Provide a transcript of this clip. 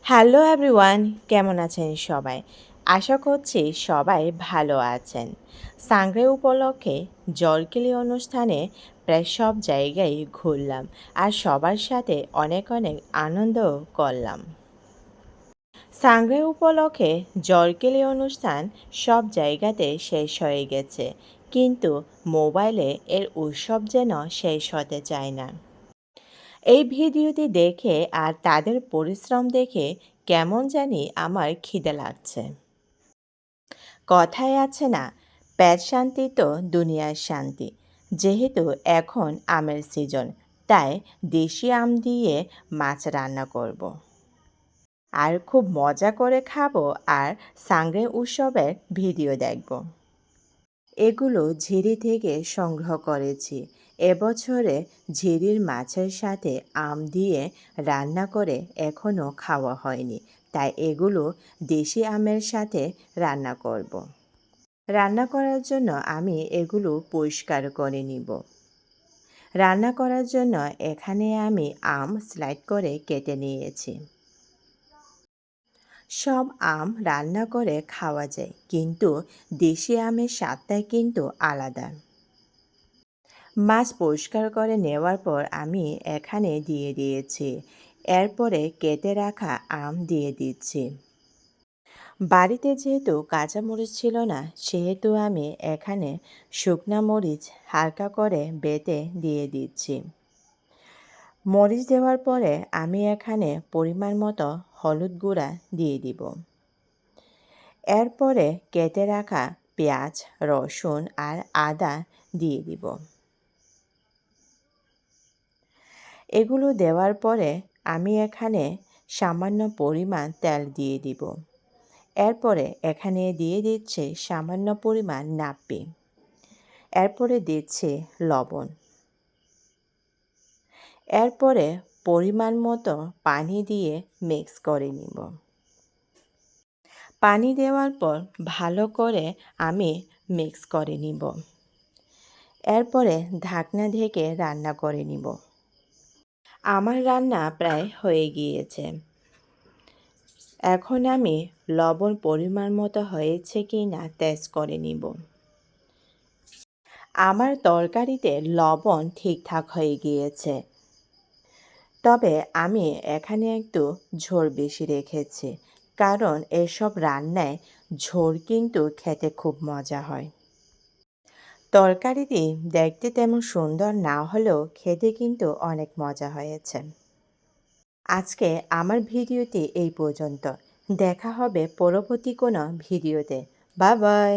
Hello everyone, কেমন আছেন সবাই? আশা করছি সবাই ভালো আছেন। সাংগ্রে উপলক্ষে জলকেলি অনুষ্ঠানে প্রায় সব জায়গায় ঘুরলাম আর সবার সাথে অনেক অনেক আনন্দ করলাম। সাংগ্রে উপলক্ষে জলকেলি অনুষ্ঠান সব জায়গাতে শেষ হয়ে গেছে, কিন্তু মোবাইলে এর উৎসব যেন শেষ হতে চায় না। এই ভিডিওটি দেখে আর তাদের পরিশ্রম দেখে কেমন জানি আমার খিদে লাগছে। কথায় আছে না, পেট শান্তি তো দুনিয়ার শান্তি। যেহেতু এখন আমের সিজন, তাই দেশি আম দিয়ে মাছ রান্না করব। আর খুব মজা করে খাবো আর সাংগ্রে উৎসবের ভিডিও দেখব। এগুলো ঝিরি থেকে সংগ্রহ করেছি। এবছরে ঝিরির মাছের সাথে আম দিয়ে রান্না করে এখনও খাওয়া হয়নি, তাই এগুলো দেশি আমের সাথে রান্না করব। রান্না করার জন্য আমি এগুলো পরিষ্কার করে নিব। রান্না করার জন্য এখানে আমি আম স্লাইড করে কেটে নিয়েছি। সব আম রান্না করে খাওয়া যায়, কিন্তু দেশি আমের স্বাদটাই কিন্তু আলাদা। মাছ পরিষ্কার করে নেওয়ার পর আমি এখানে দিয়ে দিয়েছি। এরপরে কেটে রাখা আম দিয়ে দিচ্ছি। বাড়িতে যেহেতু কাঁচামরিচ ছিল না, সেহেতু আমি এখানে শুকনা মরিচ হালকা করে বেটে দিয়ে দিচ্ছি। মরিচ দেওয়ার পরে আমি এখানে পরিমাণ মতো হলুদ গুঁড়া দিয়ে দিব। এরপরে কেটে রাখা পেঁয়াজ, রসুন আর আদা দিয়ে দিব। এগুলো দেওয়ার পরে আমি এখানে সামান্য পরিমাণ তেল দিয়ে দিব। এরপরে এখানে দিয়ে দিচ্ছে সামান্য পরিমাণ নাপ্পি। এরপরে দিচ্ছে লবণ। এরপরে পরিমাণ মতো পানি দিয়ে মিক্স করে নিব। পানি দেওয়ার পর ভালো করে আমি মিক্স করে নিব। এরপরে ঢাকনা ঢেকে রান্না করে নিব। আমার রান্না প্রায় হয়ে গিয়েছে। এখন আমি লবণ পরিমাণ মতো হয়েছে কি না টেস্ট করে নিব। আমার তরকারিতে লবণ ঠিকঠাক হয়ে গিয়েছে, তবে আমি এখানে একটু ঝোল বেশি রেখেছি, কারণ এসব রান্নায় ঝোল কিন্তু খেতে খুব মজা হয়। তরকারিটি দেখতে তেমন সুন্দর না হলেও খেতে কিন্তু অনেক মজা হয়েছে। আজকে আমার ভিডিওটি এই পর্যন্ত। দেখা হবে পরবর্তী কোনো ভিডিওতে। Bye bye.